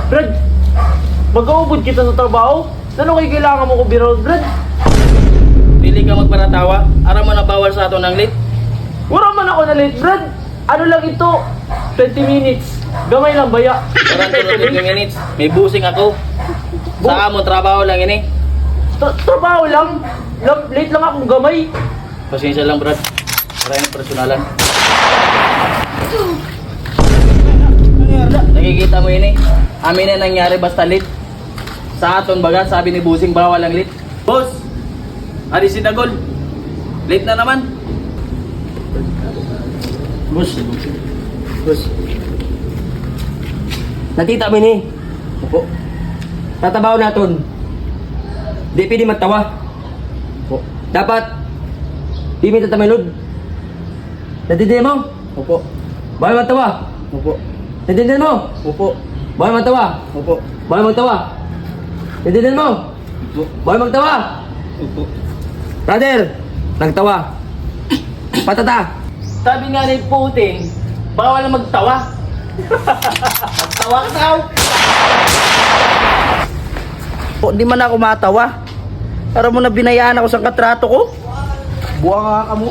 Brad, mag-aubod kita sa trabaho? Ano kayo kailangan mo ko biro, Brad? Dili ka magparatawa. Ara mo na bawal sa ato ng late. Wala man ako na late, Brad. Ano lang ito? 20 minutes. Gamay lang baya. Karan tulog 20 minutes. May busing ako. Sa amon trabaho lang ini. Trabaho lang. Late lang akong gamay. Pasensya lang, Brad. Maraming personalan. Nakikita mo ini. Amin na nangyari basta late. Sa aton baga, sabi ni Busing bawal ang late. Boss! Ari si Dagol. Late na naman. Boss. Nakita mo ni. Opo. Tatabaw naton. Di pwede magtawa. Opo. Dapat di mi tatamalod. Natindihan mo? Opo. Bawal magtawa. Opo. Natindihan mo? Opo. Bawal magtawa. Opo. Bawal magtawa. Natindihan mo? Opo. Bawal magtawa. Opo. Brother, nagtawa. Patata. Sabi nga ni Puting, bawal na magtawa. Magtawa ka daw. Po, di man ako matawa. Para mo na binayaan ako sa katrato ko. Buwang nga ka mo.